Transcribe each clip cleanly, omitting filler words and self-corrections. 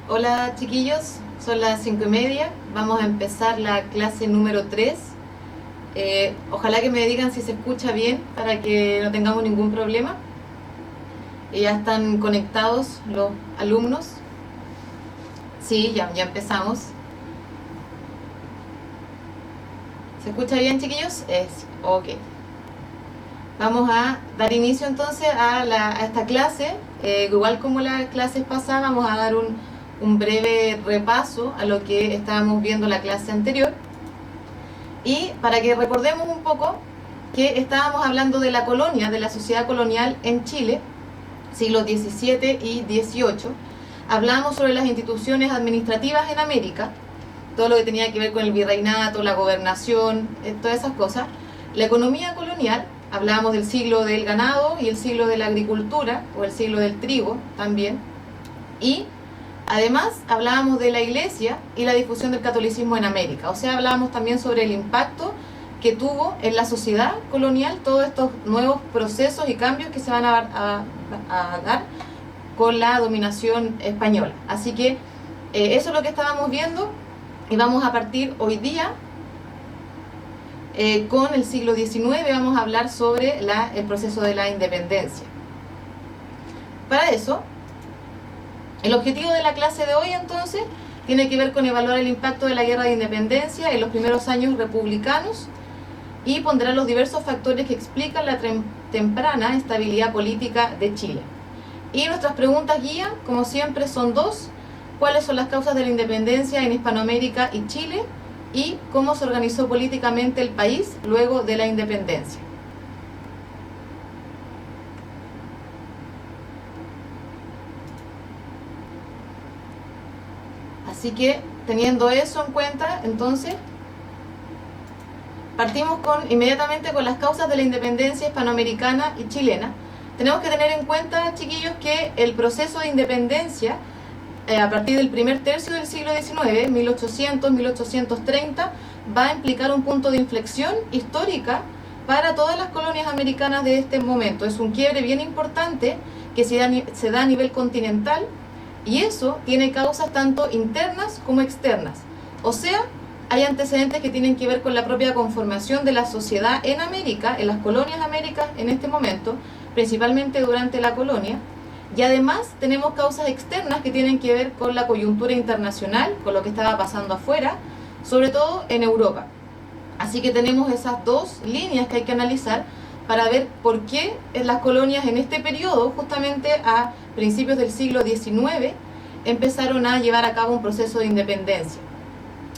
Hola chiquillos, son las 5:30, vamos a empezar la clase número 3. Ojalá que me digan si se escucha bien para que no tengamos ningún problema. Ya están conectados los alumnos. Sí, ya empezamos. ¿Se escucha bien, chiquillos? Ok. Vamos a dar inicio entonces a esta clase. Igual como las clases pasadas, vamos a dar un breve repaso a lo que estábamos viendo la clase anterior. Y para que recordemos un poco que estábamos hablando de la colonia, de la sociedad colonial en Chile, siglos XVII y XVIII. Hablamos sobre las instituciones administrativas en América, todo lo que tenía que ver con el virreinato, la gobernación, todas esas cosas. La economía colonial, hablábamos del siglo del ganado y el siglo de la agricultura, o el siglo del trigo también. Y además hablábamos de la iglesia y la difusión del catolicismo en América. O sea, hablábamos también sobre el impacto que tuvo en la sociedad colonial todos estos nuevos procesos y cambios que se van a dar con la dominación española. Así que eso es lo que estábamos viendo y vamos a partir hoy día con el siglo XIX. Vamos a hablar sobre el proceso de la independencia. Para eso, el objetivo de la clase de hoy entonces tiene que ver con evaluar el impacto de la guerra de independencia en los primeros años republicanos y pondrá los diversos factores que explican la temprana estabilidad política de Chile. Y nuestras preguntas guía, como siempre, son dos: ¿cuáles son las causas de la independencia en Hispanoamérica y Chile? Y ¿cómo se organizó políticamente el país luego de la independencia? Así que, teniendo eso en cuenta, entonces, partimos inmediatamente con las causas de la independencia hispanoamericana y chilena. Tenemos que tener en cuenta, chiquillos, que el proceso de independencia, a partir del primer tercio del siglo XIX, 1800-1830, va a implicar un punto de inflexión histórica para todas las colonias americanas de este momento. Es un quiebre bien importante que se da a nivel continental, y eso tiene causas tanto internas como externas. O sea, hay antecedentes que tienen que ver con la propia conformación de la sociedad en América, en las colonias américas en este momento, principalmente durante la colonia. Y además tenemos causas externas que tienen que ver con la coyuntura internacional, con lo que estaba pasando afuera, sobre todo en Europa. Así que tenemos esas dos líneas que hay que analizar para ver por qué las colonias en este periodo, justamente a principios del siglo XIX, empezaron a llevar a cabo un proceso de independencia.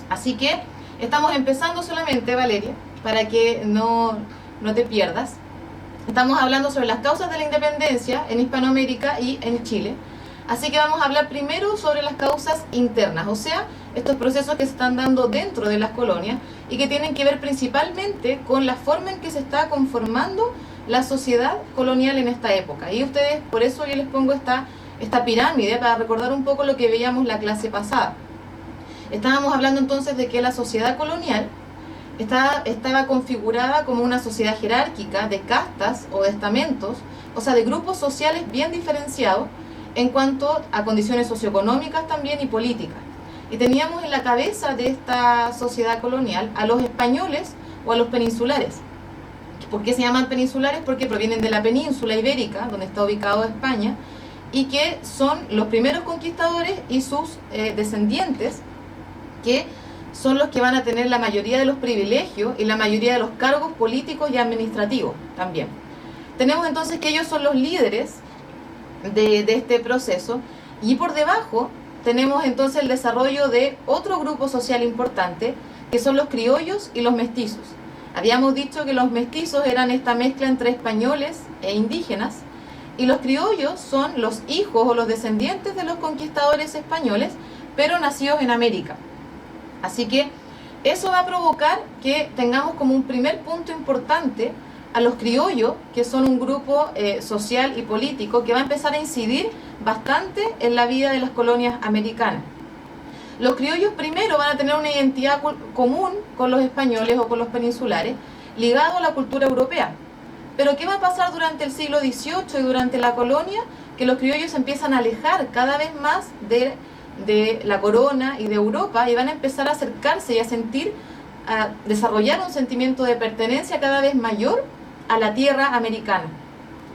Así que estamos empezando solamente, Valeria, para que no te pierdas. Estamos hablando sobre las causas de la independencia en Hispanoamérica y en Chile. Así que vamos a hablar primero sobre las causas internas, o sea, estos procesos que se están dando dentro de las colonias y que tienen que ver principalmente con la forma en que se está conformando la sociedad colonial en esta época. Y ustedes, por eso yo les pongo esta pirámide, para recordar un poco lo que veíamos la clase pasada. Estábamos hablando entonces de que la sociedad colonial estaba configurada como una sociedad jerárquica de castas o de estamentos, o sea, de grupos sociales bien diferenciados en cuanto a condiciones socioeconómicas también y políticas. Y teníamos en la cabeza de esta sociedad colonial a los españoles o a los peninsulares. ¿Por qué se llaman peninsulares? Porque provienen de la península ibérica, donde está ubicado España, y que son los primeros conquistadores y sus descendientes, que son los que van a tener la mayoría de los privilegios y la mayoría de los cargos políticos y administrativos también. Tenemos entonces que ellos son los líderes de este proceso, y por debajo tenemos entonces el desarrollo de otro grupo social importante, que son los criollos y los mestizos. Habíamos dicho que los mestizos eran esta mezcla entre españoles e indígenas, y los criollos son los hijos o los descendientes de los conquistadores españoles, pero nacidos en América. Así que eso va a provocar que tengamos como un primer punto importante a los criollos, que son un grupo social y político que va a empezar a incidir bastante en la vida de las colonias americanas. Los criollos primero van a tener una identidad común con los españoles o con los peninsulares, ligado a la cultura europea. Pero ¿qué va a pasar durante el siglo XVIII y durante la colonia? Que los criollos se empiezan a alejar cada vez más de la corona y de Europa, y van a empezar a acercarse y a desarrollar un sentimiento de pertenencia cada vez mayor a la tierra americana.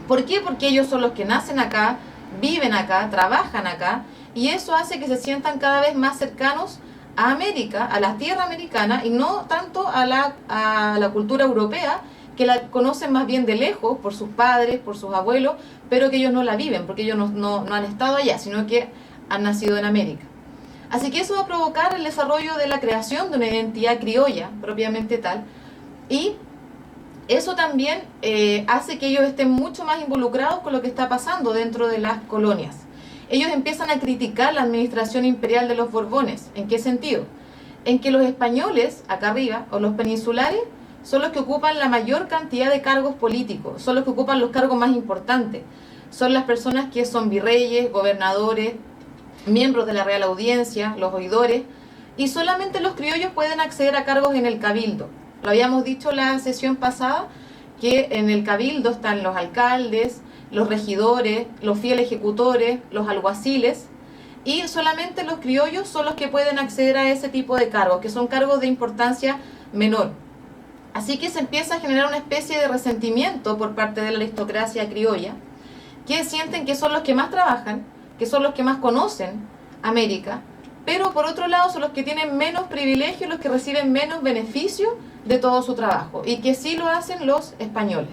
¿Por qué? Porque ellos son los que nacen acá, viven acá, trabajan acá, y eso hace que se sientan cada vez más cercanos a América, a la tierra americana, y no tanto a la cultura europea, que la conocen más bien de lejos, por sus padres, por sus abuelos, pero que ellos no la viven, porque ellos no han estado allá, sino que han nacido en América. Así que eso va a provocar el desarrollo de la creación de una identidad criolla, propiamente tal, y eso también hace que ellos estén mucho más involucrados con lo que está pasando dentro de las colonias. Ellos empiezan a criticar la administración imperial de los Borbones. ¿En qué sentido? En que los españoles, acá arriba, o los peninsulares, son los que ocupan la mayor cantidad de cargos políticos, son los que ocupan los cargos más importantes. Son las personas que son virreyes, gobernadores, miembros de la Real Audiencia, los oidores, y solamente los criollos pueden acceder a cargos en el cabildo. Lo habíamos dicho la sesión pasada, que en el cabildo están los alcaldes, los regidores, los fieles ejecutores, los alguaciles, y solamente los criollos son los que pueden acceder a ese tipo de cargos, que son cargos de importancia menor. Así que se empieza a generar una especie de resentimiento por parte de la aristocracia criolla, que sienten que son los que más trabajan, que son los que más conocen América, pero por otro lado son los que tienen menos privilegios, los que reciben menos beneficio de todo su trabajo, y que sí lo hacen los españoles.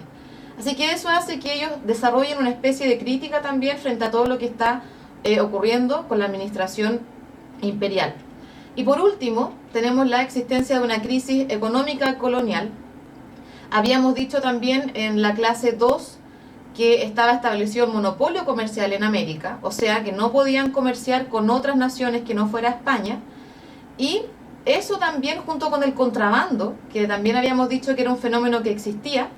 Así que eso hace que ellos desarrollen una especie de crítica también frente a todo lo que está ocurriendo con la administración imperial. Y por último, tenemos la existencia de una crisis económica colonial. Habíamos dicho también en la clase 2 que estaba establecido el monopolio comercial en América, o sea que no podían comerciar con otras naciones que no fuera España, y eso también junto con el contrabando, que también habíamos dicho que era un fenómeno que existía,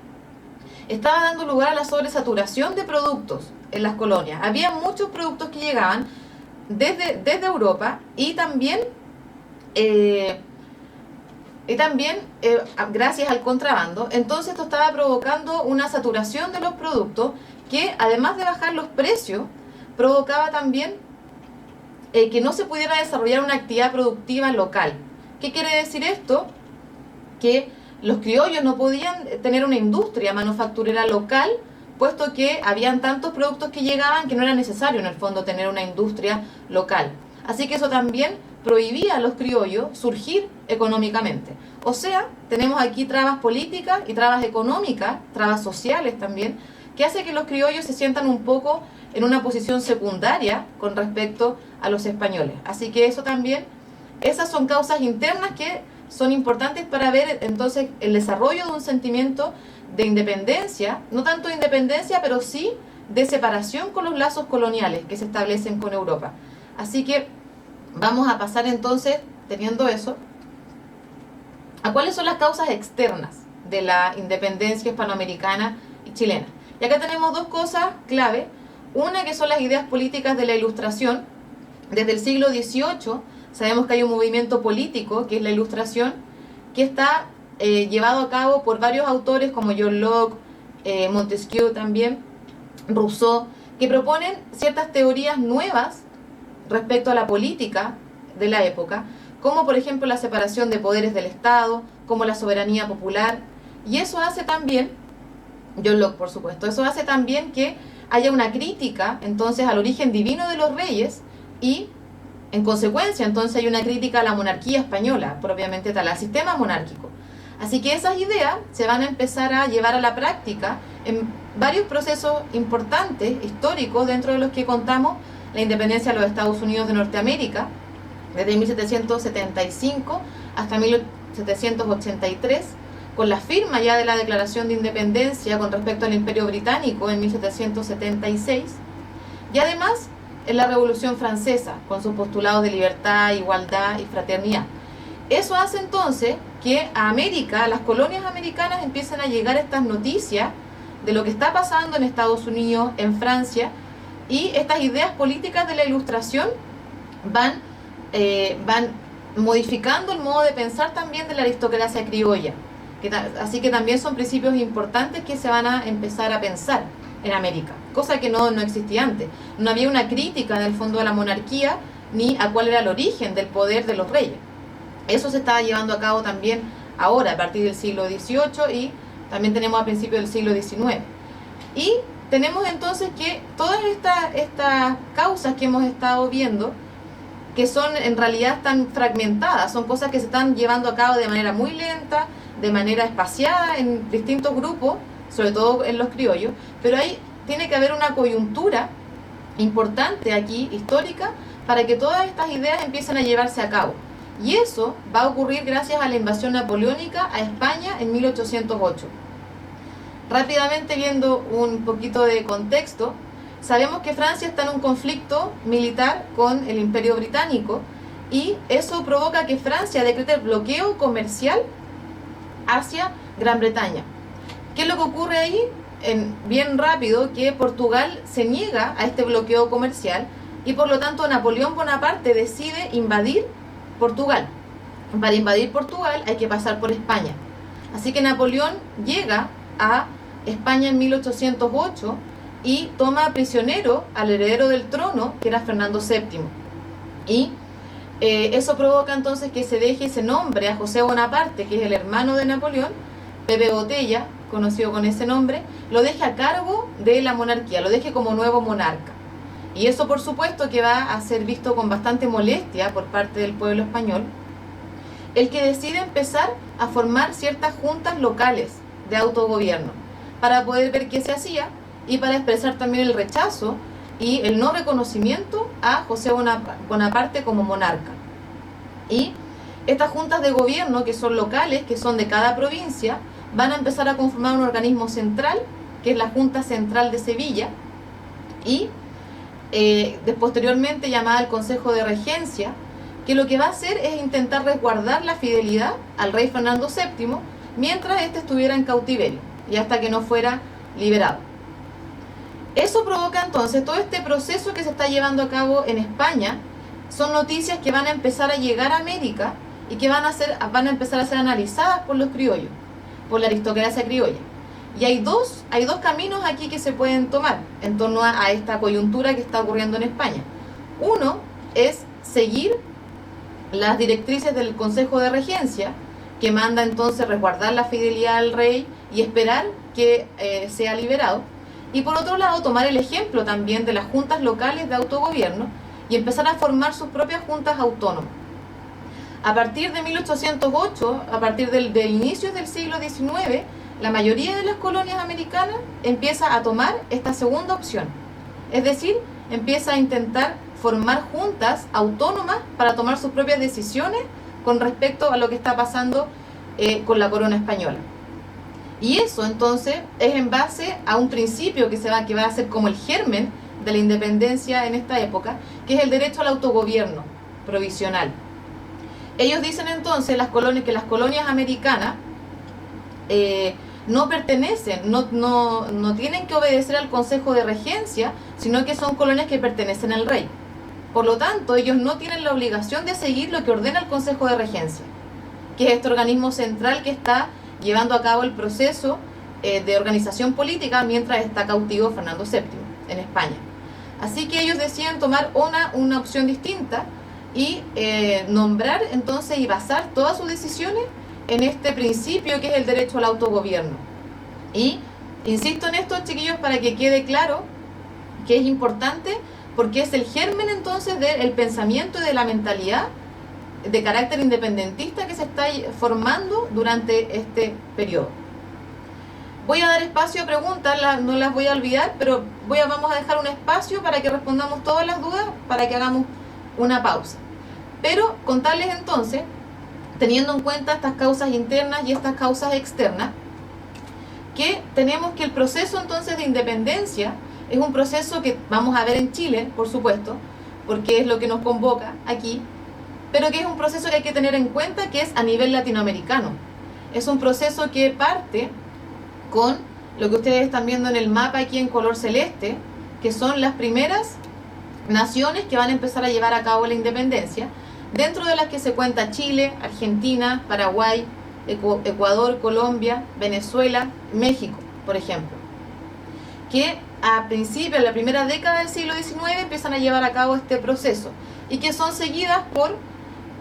estaba dando lugar a la sobresaturación de productos en las colonias. Había muchos productos que llegaban desde Europa y también gracias al contrabando. Entonces esto estaba provocando una saturación de los productos que, además de bajar los precios, provocaba también que no se pudiera desarrollar una actividad productiva local. ¿Qué quiere decir esto? Que los criollos no podían tener una industria manufacturera local, puesto que habían tantos productos que llegaban que no era necesario en el fondo tener una industria local. Así que eso también prohibía a los criollos surgir económicamente. O sea, tenemos aquí trabas políticas y trabas económicas, trabas sociales también, que hace que los criollos se sientan un poco en una posición secundaria con respecto a los españoles. Así que eso también, esas son causas internas que son importantes para ver entonces el desarrollo de un sentimiento de independencia, no tanto de independencia, pero sí de separación con los lazos coloniales que se establecen con Europa. Así que vamos a pasar entonces, teniendo eso, a cuáles son las causas externas de la independencia hispanoamericana y chilena. Y acá tenemos dos cosas clave. Una, que son las ideas políticas de la Ilustración. Desde el siglo XVIII sabemos que hay un movimiento político, que es la Ilustración, que está llevado a cabo por varios autores como John Locke, Montesquieu también, Rousseau, que proponen ciertas teorías nuevas respecto a la política de la época, como por ejemplo la separación de poderes del Estado, como la soberanía popular, y eso hace también, John Locke por supuesto, eso hace también que haya una crítica entonces al origen divino de los reyes, y en consecuencia entonces hay una crítica a la monarquía española, propiamente tal, al sistema monárquico. Así que esas ideas se van a empezar a llevar a la práctica en varios procesos importantes, históricos, dentro de los que contamos la independencia de los Estados Unidos de Norteamérica, desde 1775 hasta 1783, con la firma ya de la Declaración de Independencia con respecto al Imperio Británico en 1776, y además en la Revolución Francesa, con sus postulados de libertad, igualdad y fraternidad. Eso hace entonces que a América, a las colonias americanas, empiezan a llegar estas noticias de lo que está pasando en Estados Unidos, en Francia, y estas ideas políticas de la Ilustración van van modificando el modo de pensar también de la aristocracia criolla. Así que también son principios importantes que se van a empezar a pensar en América, cosa que no existía antes. No había una crítica en el fondo a la monarquía ni a cuál era el origen del poder de los reyes. Eso se estaba llevando a cabo también ahora, a partir del siglo XVIII, y también tenemos a principios del siglo XIX. Y tenemos entonces que todas estas causas que hemos estado viendo, que son en realidad tan fragmentadas, son cosas que se están llevando a cabo de manera muy lenta, de manera espaciada en distintos grupos, sobre todo en los criollos, pero ahí tiene que haber una coyuntura importante aquí, histórica, para que todas estas ideas empiecen a llevarse a cabo. Y eso va a ocurrir gracias a la invasión napoleónica a España en 1808. Rápidamente, viendo un poquito de contexto, sabemos que Francia está en un conflicto militar con el Imperio Británico, y eso provoca que Francia decrete el bloqueo comercial hacia Gran Bretaña. ¿Qué es lo que ocurre ahí? Bien rápido, que Portugal se niega a este bloqueo comercial, y por lo tanto Napoleón Bonaparte decide invadir Portugal. Para invadir Portugal hay que pasar por España. Así que Napoleón llega a España en 1808 y toma prisionero al heredero del trono, que era Fernando VII. Y eso provoca entonces que se deje ese nombre a José Bonaparte, que es el hermano de Napoleón, Pepe Botella, conocido con ese nombre, lo deje a cargo de la monarquía, lo deje como nuevo monarca. Y eso, por supuesto, que va a ser visto con bastante molestia por parte del pueblo español, el que decide empezar a formar ciertas juntas locales de autogobierno para poder ver qué se hacía y para expresar también el rechazo y el no reconocimiento a José Bonaparte como monarca. Y estas juntas de gobierno, que son locales, que son de cada provincia, van a empezar a conformar un organismo central, que es la Junta Central de Sevilla, y posteriormente llamada el Consejo de Regencia, que lo que va a hacer es intentar resguardar la fidelidad al rey Fernando VII mientras éste estuviera en cautiverio y hasta que no fuera liberado. Eso provoca entonces todo este proceso que se está llevando a cabo en España. Son noticias que van a empezar a llegar a América y que van a empezar a ser analizadas por los criollos, por la aristocracia criolla. Y hay dos caminos aquí que se pueden tomar en torno a esta coyuntura que está ocurriendo en España. Uno es seguir las directrices del Consejo de Regencia, que manda entonces resguardar la fidelidad al rey y esperar que sea liberado. Y por otro lado, tomar el ejemplo también de las juntas locales de autogobierno y empezar a formar sus propias juntas autónomas. A partir de 1808, a partir del inicio del siglo XIX, la mayoría de las colonias americanas empieza a tomar esta segunda opción. Es decir, empieza a intentar formar juntas autónomas para tomar sus propias decisiones con respecto a lo que está pasando con la corona española. Y eso entonces es en base a un principio que va a ser como el germen de la independencia en esta época, que es el derecho al autogobierno provisional. Ellos dicen entonces que las colonias americanas no pertenecen, no tienen que obedecer al Consejo de Regencia, sino que son colonias que pertenecen al rey. Por lo tanto, ellos no tienen la obligación de seguir lo que ordena el Consejo de Regencia, que es este organismo central que está llevando a cabo el proceso de organización política mientras está cautivo Fernando VII en España. Así que ellos deciden tomar una opción distinta y nombrar entonces y basar todas sus decisiones en este principio que es el derecho al autogobierno. Y insisto en esto, chiquillos, para que quede claro que es importante, porque es el germen entonces del pensamiento y de la mentalidad de carácter independentista que se está formando durante este periodo. Voy a dar espacio a preguntas, no las voy a olvidar, pero vamos a dejar un espacio para que respondamos todas las dudas, para que hagamos una pausa. Pero contarles entonces, teniendo en cuenta estas causas internas y estas causas externas, que tenemos que el proceso entonces de independencia es un proceso que vamos a ver en Chile, por supuesto, porque es lo que nos convoca aquí, pero que es un proceso que hay que tener en cuenta que es a nivel latinoamericano. Es un proceso que parte con lo que ustedes están viendo en el mapa aquí en color celeste, que son las primeras naciones que van a empezar a llevar a cabo la independencia. dentro de las que se cuenta Chile, Argentina, Paraguay, Ecuador, Colombia, Venezuela, México, por ejemplo, que a principios, en la primera década del siglo XIX, empiezan a llevar a cabo este proceso y que son seguidas por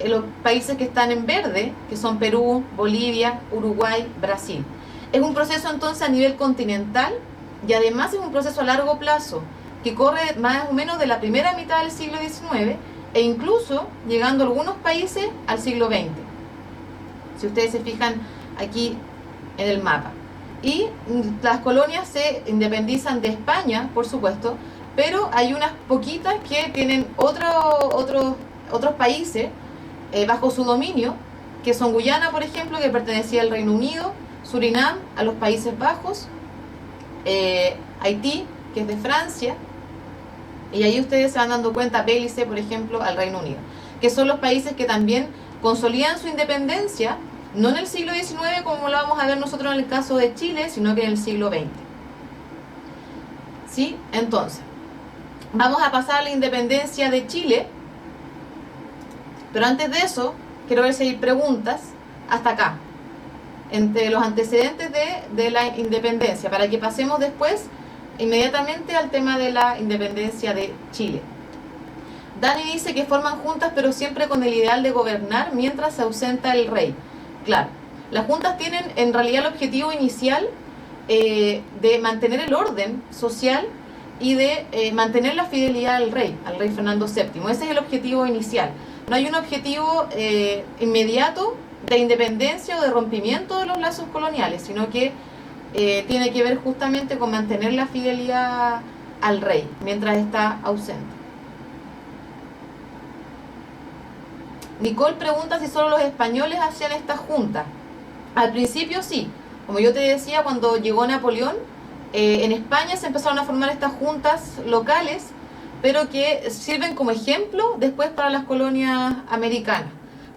los países que están en verde, que son Perú, Bolivia, Uruguay, Brasil. Es un proceso entonces a nivel continental y además es un proceso a largo plazo que corre más o menos de la primera mitad del siglo XIX e incluso llegando a algunos países al siglo XX. Si ustedes se fijan aquí en el mapa. Y las colonias se independizan de España, por supuesto, pero hay unas poquitas que tienen otros países bajo su dominio, que son Guyana, por ejemplo, que pertenecía al Reino Unido, Surinam, a los Países Bajos, Haití, que es de Francia, y ahí ustedes se van dando cuenta, Belice, por ejemplo, al Reino Unido, que son los países que también consolidan su independencia, no en el siglo XIX como lo vamos a ver nosotros en el caso de Chile, sino que en el siglo XX. ¿Sí? Entonces, vamos a pasar a la independencia de Chile, pero antes de eso, quiero ver si hay preguntas hasta acá, entre los antecedentes de la independencia, para que pasemos después inmediatamente al tema de la independencia de Chile. Dani dice que forman juntas, pero siempre con el ideal de gobernar mientras se ausenta el rey. Claro, las juntas tienen en realidad el objetivo inicial de mantener el orden social y de mantener la fidelidad al rey Fernando VII. Ese es el objetivo inicial. No hay un objetivo inmediato de independencia o de rompimiento de los lazos coloniales, sino que tiene que ver justamente con mantener la fidelidad al rey mientras está ausente. Nicole pregunta si solo los españoles hacían estas juntas. Al principio sí, como yo te decía, cuando llegó Napoleón, en España se empezaron a formar estas juntas locales, pero que sirven como ejemplo después para las colonias americanas,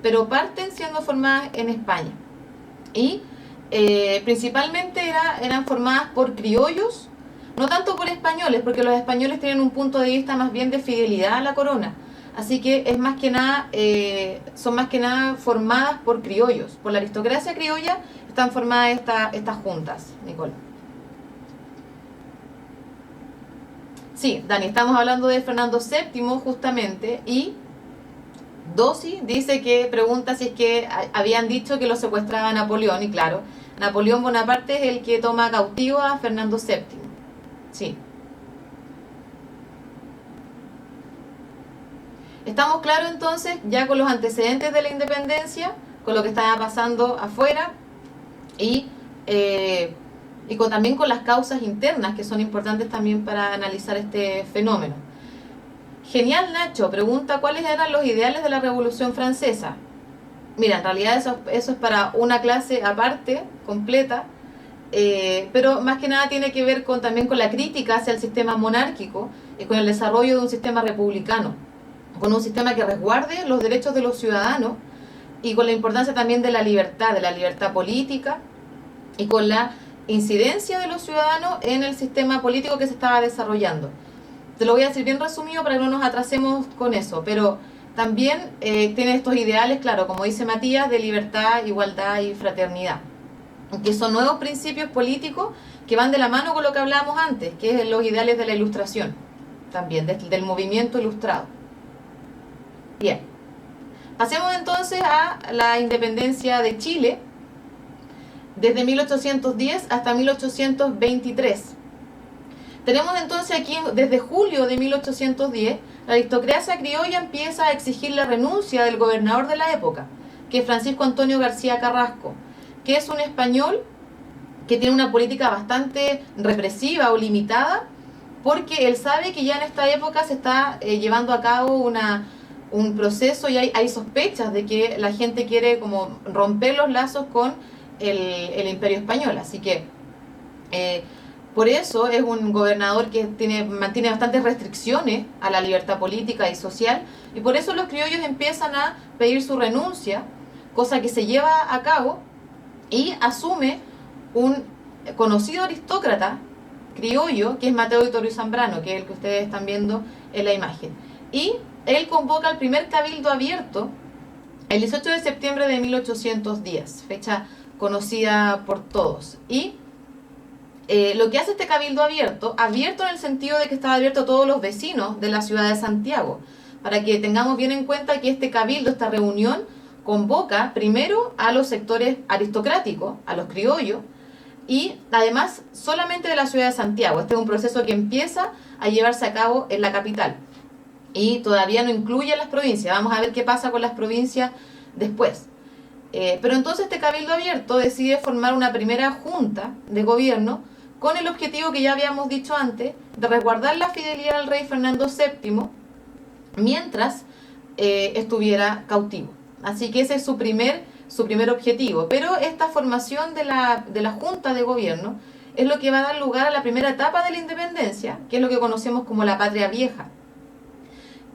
pero parten siendo formadas en España. Y principalmente eran formadas por criollos, no tanto por españoles, porque los españoles tienen un punto de vista más bien de fidelidad a la corona. Así que es más que nada, son más que nada formadas por criollos, por la aristocracia criolla están formadas estas juntas, Nicole. Sí, Dani, estamos hablando de Fernando VII justamente, y Dosi dice que pregunta si es que habían dicho que lo secuestraba Napoleón, y claro, Napoleón Bonaparte es el que toma cautivo a Fernando VII. Sí. Estamos claros entonces ya con los antecedentes de la independencia, con lo que estaba pasando afuera y también con las causas internas que son importantes también para analizar este fenómeno. Genial, Nacho, pregunta cuáles eran los ideales de la Revolución Francesa. Mira, en realidad eso es para una clase aparte, completa, pero más que nada tiene que ver también con la crítica hacia el sistema monárquico y con el desarrollo de un sistema republicano, con un sistema que resguarde los derechos de los ciudadanos y con la importancia también de la libertad política y con la incidencia de los ciudadanos en el sistema político que se estaba desarrollando. Te lo voy a decir bien resumido para que no nos atrasemos con eso, pero también tiene estos ideales, claro, como dice Matías, de libertad, igualdad y fraternidad, que son nuevos principios políticos que van de la mano con lo que hablábamos antes, que es los ideales de la Ilustración, también del movimiento ilustrado. Bien, pasemos entonces a la independencia de Chile, desde 1810 hasta 1823. Tenemos entonces aquí, desde julio de 1810, la aristocracia criolla empieza a exigir la renuncia del gobernador de la época, que es Francisco Antonio García Carrasco, que es un español que tiene una política bastante represiva o limitada, porque él sabe que ya en esta época se está llevando a cabo un proceso y hay sospechas de que la gente quiere como romper los lazos con el imperio español. Así que por eso es un gobernador que mantiene bastantes restricciones a la libertad política y social, y por eso los criollos empiezan a pedir su renuncia, cosa que se lleva a cabo y asume un conocido aristócrata criollo, que es Mateo Vittorio Zambrano, que es el que ustedes están viendo en la imagen. Y él convoca el primer cabildo abierto el 18 de septiembre de 1810, fecha conocida por todos. Y lo que hace este cabildo abierto, abierto en el sentido de que estaba abierto a todos los vecinos de la ciudad de Santiago, para que tengamos bien en cuenta que este cabildo, esta reunión, convoca primero a los sectores aristocráticos, a los criollos, y además solamente de la ciudad de Santiago. Este es un proceso que empieza a llevarse a cabo en la capital y todavía no incluye las provincias. Vamos a ver qué pasa con las provincias después. Pero entonces este cabildo abierto decide formar una primera junta de gobierno con el objetivo que ya habíamos dicho antes, de resguardar la fidelidad al rey Fernando VII mientras estuviera cautivo. Así que ese es su primer objetivo. Pero esta formación de la Junta de Gobierno es lo que va a dar lugar a la primera etapa de la independencia, que es lo que conocemos como la Patria Vieja.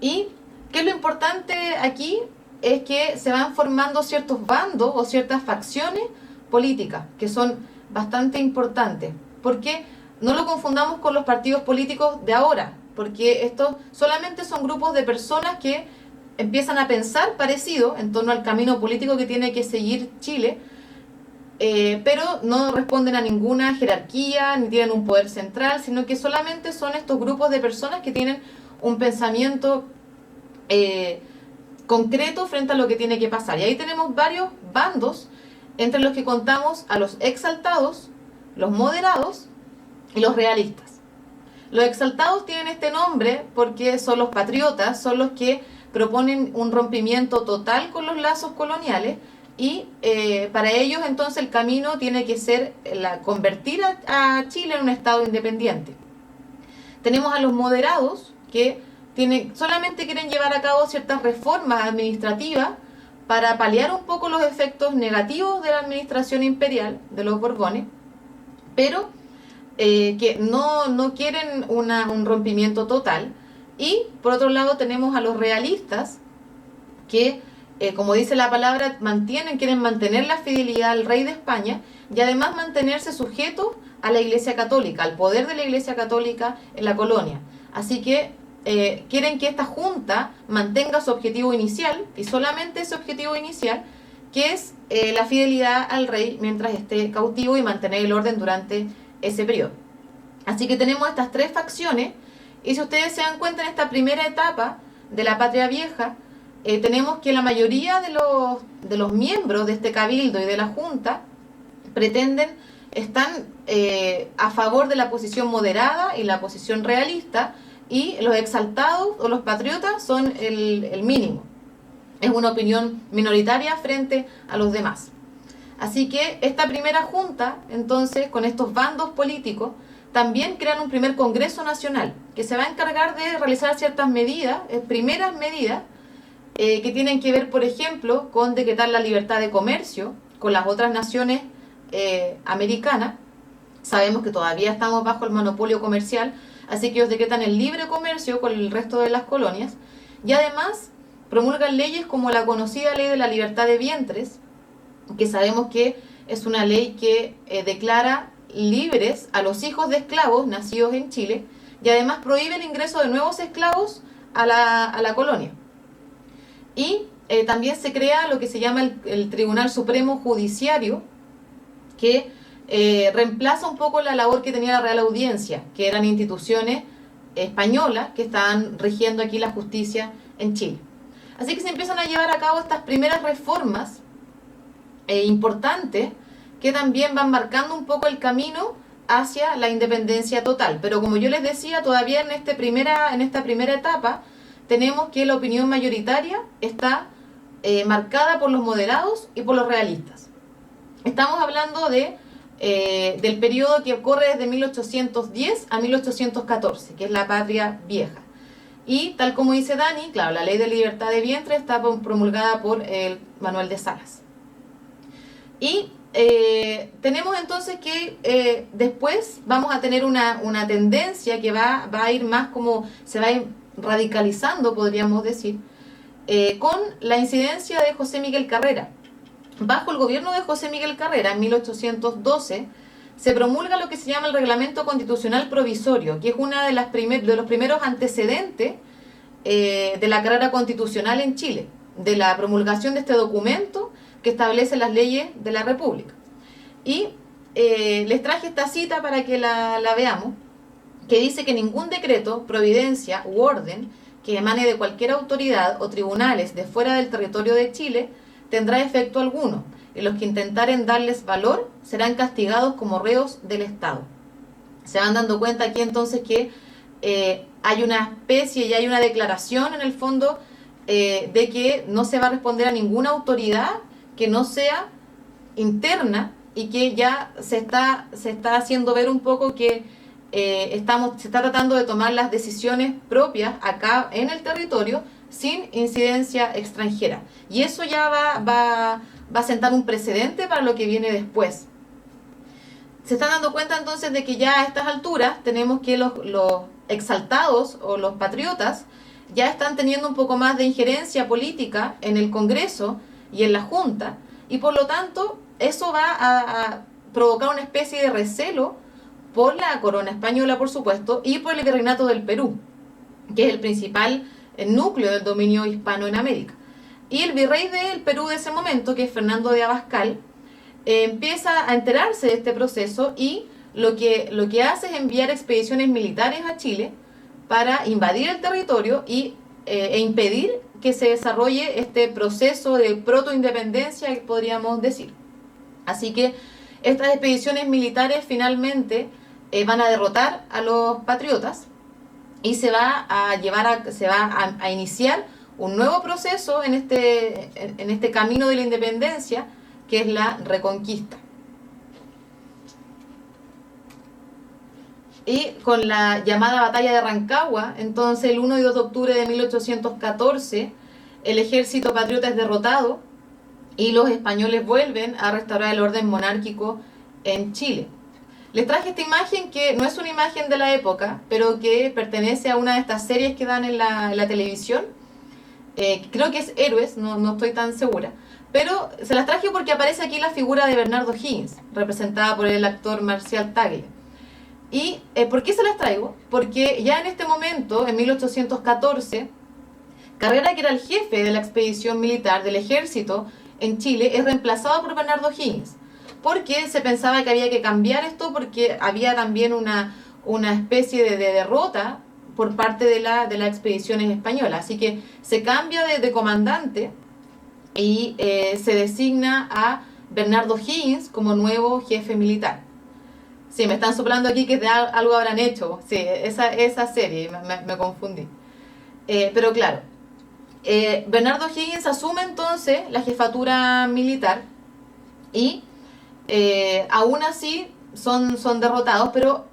¿Y qué es lo importante aquí? Es que se van formando ciertos bandos o ciertas facciones políticas, que son bastante importantes. Porque no lo confundamos con los partidos políticos de ahora, porque estos solamente son grupos de personas que empiezan a pensar parecido en torno al camino político que tiene que seguir Chile, pero no responden a ninguna jerarquía, ni tienen un poder central, sino que solamente son estos grupos de personas que tienen un pensamiento concreto frente a lo que tiene que pasar. Y ahí tenemos varios bandos, entre los que contamos a los exaltados, los moderados y los realistas. Los exaltados tienen este nombre porque son los patriotas, son los que proponen un rompimiento total con los lazos coloniales y para ellos entonces el camino tiene que ser convertir a Chile en un estado independiente. Tenemos a los moderados que solamente quieren llevar a cabo ciertas reformas administrativas para paliar un poco los efectos negativos de la administración imperial de los Borbones, pero que no quieren un rompimiento total. Y por otro lado tenemos a los realistas que, como dice la palabra, quieren mantener la fidelidad al rey de España y además mantenerse sujetos a la Iglesia Católica, al poder de la Iglesia Católica en la colonia. Así que quieren que esta junta mantenga su objetivo inicial, y solamente ese objetivo inicial, que es la fidelidad al rey mientras esté cautivo y mantener el orden durante ese periodo. Así que tenemos estas tres facciones, y si ustedes se dan cuenta en esta primera etapa de la Patria Vieja, tenemos que la mayoría de los miembros de este cabildo y de la junta están a favor de la posición moderada y la posición realista, y los exaltados o los patriotas son el mínimo. Es una opinión minoritaria frente a los demás. Así que esta primera junta, entonces, con estos bandos políticos, también crean un primer Congreso Nacional que se va a encargar de realizar ciertas medidas, primeras medidas, que tienen que ver, por ejemplo, con decretar la libertad de comercio con las otras naciones americanas. Sabemos que todavía estamos bajo el monopolio comercial, así que ellos decretan el libre comercio con el resto de las colonias, y además promulgan leyes como la conocida Ley de la Libertad de Vientres, que sabemos que es una ley que declara libres a los hijos de esclavos nacidos en Chile, y además prohíbe el ingreso de nuevos esclavos a la colonia. Y también se crea lo que se llama el Tribunal Supremo Judiciario, que reemplaza un poco la labor que tenía la Real Audiencia, que eran instituciones españolas que estaban rigiendo aquí la justicia en Chile. Así que se empiezan a llevar a cabo estas primeras reformas importantes, que también van marcando un poco el camino hacia la independencia total. Pero como yo les decía, todavía en esta primera etapa tenemos que la opinión mayoritaria está marcada por los moderados y por los realistas. Estamos hablando del periodo que ocurre desde 1810 a 1814, que es la Patria Vieja. Y tal como dice Dani, claro, la Ley de Libertad de Vientre está promulgada por Manuel de Salas. Y tenemos entonces que después vamos a tener una tendencia que va a ir más como se va a ir radicalizando, podríamos decir, con la incidencia de José Miguel Carrera. Bajo el gobierno de José Miguel Carrera, en 1812, se promulga lo que se llama el Reglamento Constitucional Provisorio, que es una de los primeros antecedentes de la carrera constitucional en Chile. de la promulgación de este documento que establece las leyes de la República. Y les traje esta cita para que la veamos, que dice que ningún decreto, providencia u orden que emane de cualquier autoridad o tribunales de fuera del territorio de Chile tendrá efecto alguno, y los que intentaren darles valor serán castigados como reos del Estado. Se van dando cuenta aquí entonces que hay una especie y hay una declaración en el fondo de que no se va a responder a ninguna autoridad que no sea interna, y que ya se está haciendo ver un poco que se está tratando de tomar las decisiones propias acá en el territorio sin incidencia extranjera. Y eso ya va a sentar un precedente para lo que viene después. Se están dando cuenta entonces de que ya a estas alturas tenemos que los exaltados o los patriotas ya están teniendo un poco más de injerencia política en el Congreso y en la Junta, y por lo tanto eso va a provocar una especie de recelo por la corona española, por supuesto, y por el virreinato del Perú, que es el principal núcleo del dominio hispano en América. Y el virrey del Perú de ese momento, que es Fernando de Abascal, empieza a enterarse de este proceso, y lo que hace es enviar expediciones militares a Chile para invadir el territorio e impedir que se desarrolle este proceso de protoindependencia, que podríamos decir. Así que estas expediciones militares finalmente van a derrotar a los patriotas, y se va a iniciar un nuevo proceso en este camino de la independencia, que es la Reconquista. Y con la llamada Batalla de Rancagua, entonces el 1 y 2 de octubre de 1814, el ejército patriota es derrotado y los españoles vuelven a restaurar el orden monárquico en Chile. Les traje esta imagen, que no es una imagen de la época, pero que pertenece a una de estas series que dan en la televisión. Creo que es Héroes, no estoy tan segura. Pero se las traje porque aparece aquí la figura de Bernardo Higgins, representada por el actor Marcial Tagle. ¿Y por qué se las traigo? Porque ya en este momento, en 1814, Carrera, que era el jefe de la expedición militar del ejército en Chile, es reemplazado por Bernardo Higgins, porque se pensaba que había que cambiar esto, porque había también una especie de derrota por parte de las expediciones españolas. Así que se cambia de comandante y se designa a Bernardo Higgins como nuevo jefe militar. Sí, me están soplando aquí que algo habrán hecho. Sí, esa serie, me confundí. Pero claro, Bernardo Higgins asume entonces la jefatura militar, y aún así son derrotados, pero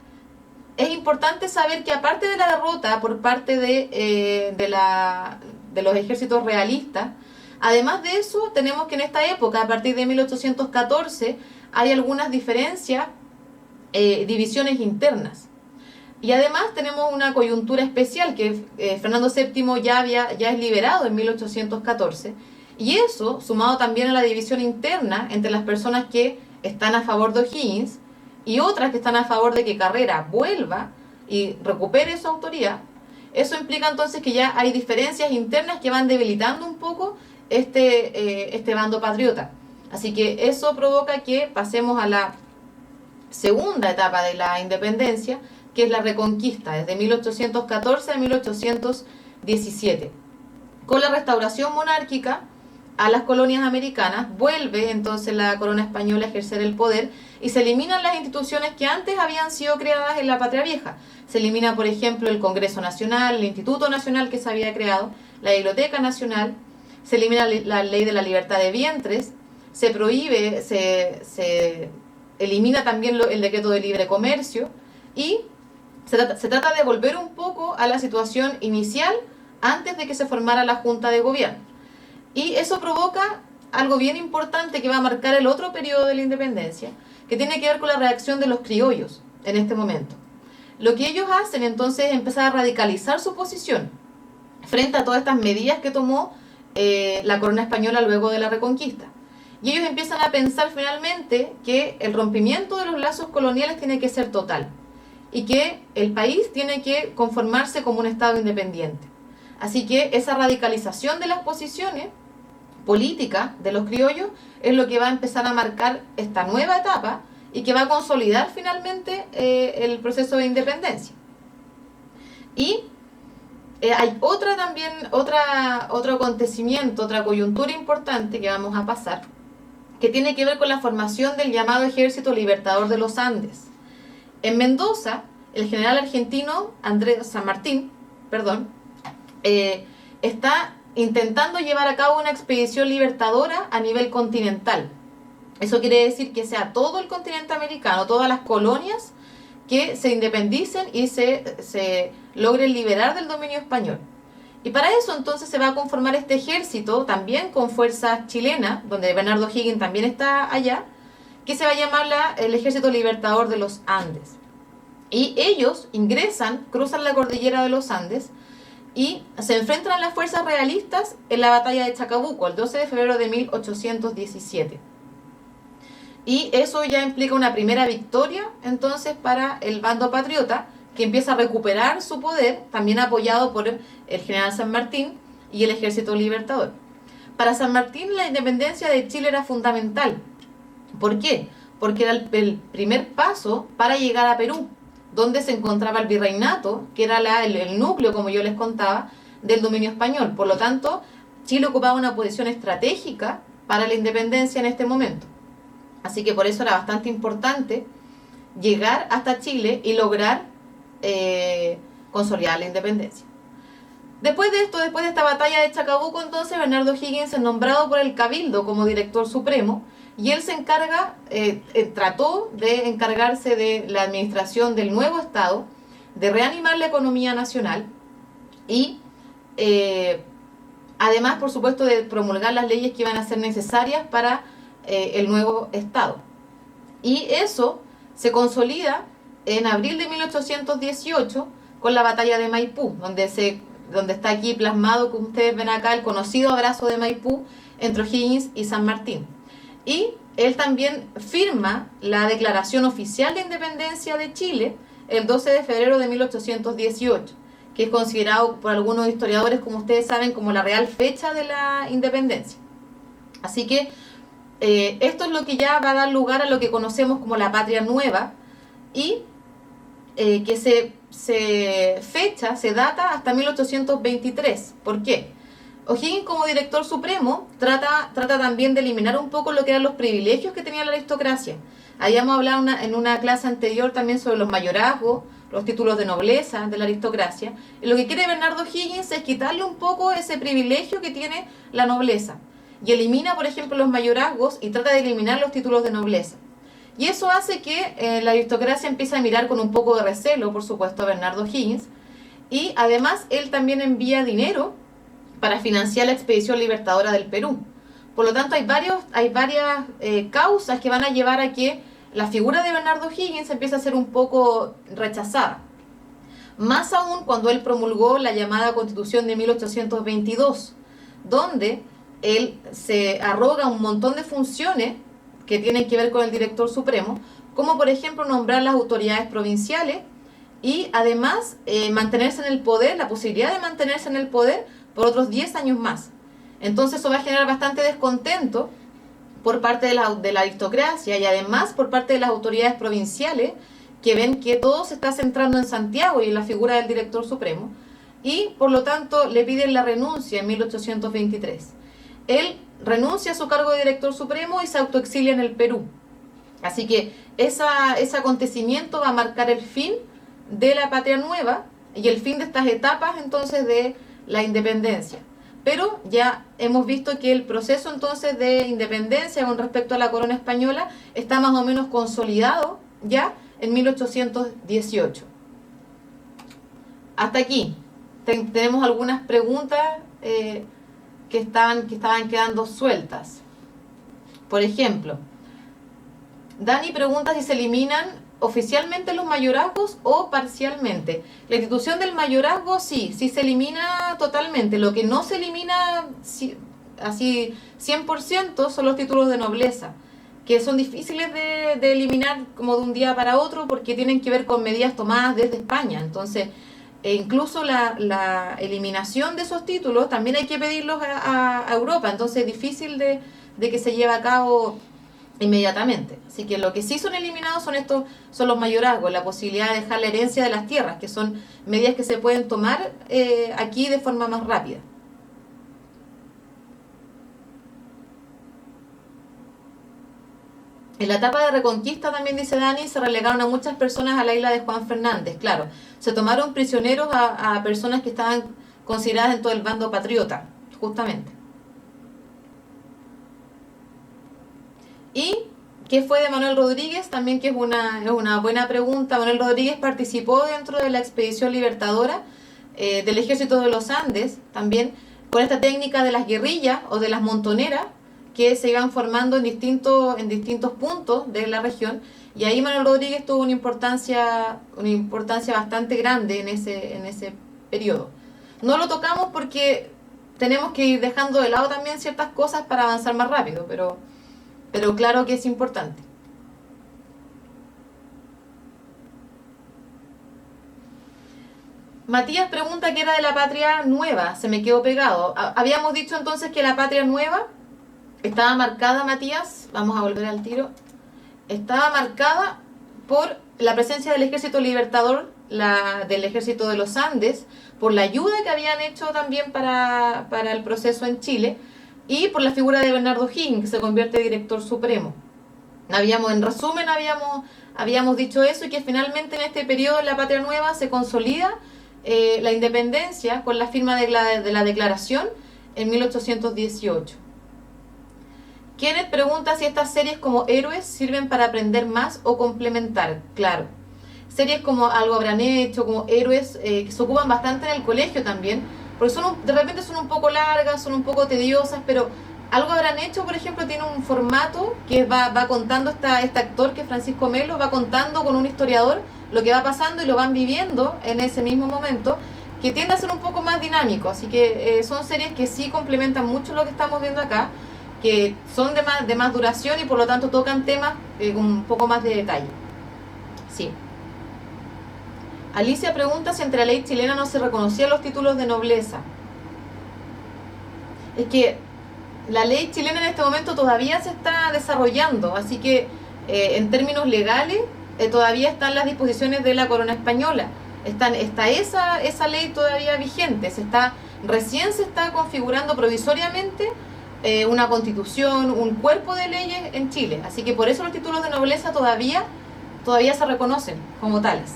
es importante saber que aparte de la derrota por parte de los ejércitos realistas, además de eso tenemos que en esta época, a partir de 1814, hay algunas diferencias, divisiones internas. Y además tenemos una coyuntura especial, que Fernando VII ya es liberado en 1814, y eso, sumado también a la división interna entre las personas que están a favor de O'Higgins y otras que están a favor de que Carrera vuelva y recupere su autoridad, eso implica entonces que ya hay diferencias internas que van debilitando un poco este bando patriota. Así que eso provoca que pasemos a la segunda etapa de la independencia, que es la Reconquista, desde 1814 a 1817. Con la restauración monárquica a las colonias americanas, vuelve entonces la corona española a ejercer el poder, y se eliminan las instituciones que antes habían sido creadas en la Patria Vieja. Se elimina, por ejemplo, el Congreso Nacional, el Instituto Nacional que se había creado, la Biblioteca Nacional, se elimina la ley de la libertad de vientres, se prohíbe, se elimina también el decreto de libre comercio, y se trata de volver un poco a la situación inicial antes de que se formara la Junta de Gobierno. Y eso provoca algo bien importante que va a marcar el otro periodo de la independencia, que tiene que ver con la reacción de los criollos en este momento. Lo que ellos hacen entonces es empezar a radicalizar su posición frente a todas estas medidas que tomó la corona española luego de la Reconquista. Y ellos empiezan a pensar finalmente que el rompimiento de los lazos coloniales tiene que ser total, y que el país tiene que conformarse como un Estado independiente. Así que esa radicalización de las posiciones política de los criollos es lo que va a empezar a marcar esta nueva etapa y que va a consolidar finalmente el proceso de independencia. Y hay otro acontecimiento, otra coyuntura importante que vamos a pasar, que tiene que ver con la formación del llamado Ejército Libertador de los Andes. En Mendoza, el general argentino Andrés San Martín, está intentando llevar a cabo una expedición libertadora a nivel continental. Eso quiere decir que sea todo el continente americano, todas las colonias que se independicen y se logren liberar del dominio español. Y para eso entonces se va a conformar este ejército, también con fuerzas chilenas, donde Bernardo O'Higgins también está allá, que se va a llamar el Ejército Libertador de los Andes. Y ellos ingresan, cruzan la cordillera de los Andes y se enfrentan a las fuerzas realistas en la batalla de Chacabuco, el 12 de febrero de 1817. Y eso ya implica una primera victoria entonces para el bando patriota, que empieza a recuperar su poder, también apoyado por el general San Martín y el Ejército Libertador. Para San Martín la independencia de Chile era fundamental. ¿Por qué? Porque era el primer paso para llegar a Perú, donde se encontraba el virreinato, que era el núcleo, como yo les contaba, del dominio español. Por lo tanto, Chile ocupaba una posición estratégica para la independencia en este momento. Así que por eso era bastante importante llegar hasta Chile y lograr consolidar la independencia. Después de esta batalla de Chacabuco, entonces Bernardo O'Higgins es nombrado por el Cabildo como director supremo y él trató de encargarse de la administración del nuevo Estado, de reanimar la economía nacional y además, por supuesto, de promulgar las leyes que iban a ser necesarias para el nuevo Estado. Y eso se consolida en abril de 1818 con la batalla de Maipú, donde está aquí plasmado, como ustedes ven acá, el conocido abrazo de Maipú entre O'Higgins y San Martín. Y él también firma la Declaración Oficial de Independencia de Chile el 12 de febrero de 1818, que es considerado por algunos historiadores, como ustedes saben, como la real fecha de la independencia. Así que esto es lo que ya va a dar lugar a lo que conocemos como la Patria Nueva y que se data hasta 1823. ¿Por qué? O'Higgins, como director supremo, trata también de eliminar un poco lo que eran los privilegios que tenía la aristocracia. Habíamos hablado en una clase anterior también sobre los mayorazgos, los títulos de nobleza de la aristocracia. Y lo que quiere Bernardo O'Higgins es quitarle un poco ese privilegio que tiene la nobleza. Y elimina, por ejemplo, los mayorazgos y trata de eliminar los títulos de nobleza. Y eso hace que la aristocracia empiece a mirar con un poco de recelo, por supuesto, a Bernardo O'Higgins. Y además él también envía dinero para financiar la expedición libertadora del Perú. Por lo tanto, hay varias causas que van a llevar a que la figura de Bernardo O'Higgins empiece a ser un poco rechazada. Más aún cuando él promulgó la llamada Constitución de 1822, donde él se arroga un montón de funciones que tienen que ver con el director supremo, como por ejemplo nombrar las autoridades provinciales y además mantenerse en el poder, la posibilidad de mantenerse en el poder por otros 10 años más. Entonces eso va a generar bastante descontento por parte de la aristocracia y además por parte de las autoridades provinciales, que ven que todo se está centrando en Santiago y en la figura del director supremo, y por lo tanto le piden la renuncia en 1823. Él renuncia a su cargo de director supremo y se autoexilia en el Perú. Así que ese acontecimiento va a marcar el fin de la Patria Nueva y el fin de estas etapas entonces de la independencia. Pero ya hemos visto que el proceso entonces de independencia con respecto a la corona española está más o menos consolidado ya en 1818. Hasta aquí. Tenemos algunas preguntas que estaban quedando sueltas. Por ejemplo, Dani pregunta si se eliminan oficialmente los mayorazgos o parcialmente. La institución del mayorazgo sí se elimina totalmente. Lo que no se elimina así 100% son los títulos de nobleza, que son difíciles de eliminar como de un día para otro porque tienen que ver con medidas tomadas desde España. Entonces E incluso la eliminación de esos títulos también hay que pedirlos a Europa, entonces es difícil de que se lleve a cabo inmediatamente. Así que lo que sí son eliminados son los mayorazgos, la posibilidad de dejar la herencia de las tierras, que son medidas que se pueden tomar aquí de forma más rápida. En la etapa de Reconquista, también dice Dani, se relegaron a muchas personas a la isla de Juan Fernández. Claro, se tomaron prisioneros a personas que estaban consideradas en todo el bando patriota, justamente. ¿Y qué fue de Manuel Rodríguez? También que es una buena pregunta. Manuel Rodríguez participó dentro de la expedición libertadora del Ejército de los Andes, también con esta técnica de las guerrillas o de las montoneras, que se iban formando en distintos puntos de la región, y ahí Manuel Rodríguez tuvo una importancia bastante grande en ese periodo. No lo tocamos porque tenemos que ir dejando de lado también ciertas cosas para avanzar más rápido, pero claro que es importante. Matías pregunta qué era de la Patria Nueva, se me quedó pegado. Habíamos dicho entonces que la Patria Nueva estaba marcada, Matías, vamos a volver al tiro, estaba marcada por la presencia del Ejército Libertador, del Ejército de los Andes, por la ayuda que habían hecho también para el proceso en Chile, y por la figura de Bernardo O'Higgins, que se convierte en director supremo. En resumen, habíamos dicho eso, y que finalmente en este periodo en la Patria Nueva se consolida la independencia con la firma de la declaración en 1818. Kenneth pregunta si estas series como Héroes sirven para aprender más o complementar. Claro, series como Algo habrán hecho, como Héroes, que se ocupan bastante en el colegio también, porque de repente son un poco largas, son un poco tediosas, pero Algo habrán hecho, por ejemplo, tiene un formato que va contando este actor, que es Francisco Melo, va contando con un historiador lo que va pasando y lo van viviendo en ese mismo momento, que tiende a ser un poco más dinámico. Así que son series que sí complementan mucho lo que estamos viendo acá, que son de más duración y por lo tanto tocan temas con un poco más de detalle. Sí. Alicia pregunta si entre la ley chilena no se reconocían los títulos de nobleza. Es que la ley chilena en este momento todavía se está desarrollando, así que en términos legales todavía están las disposiciones de la corona española. Está esa ley todavía vigente, recién se está configurando provisoriamente una constitución, un cuerpo de leyes en Chile, así que por eso los títulos de nobleza todavía se reconocen como tales.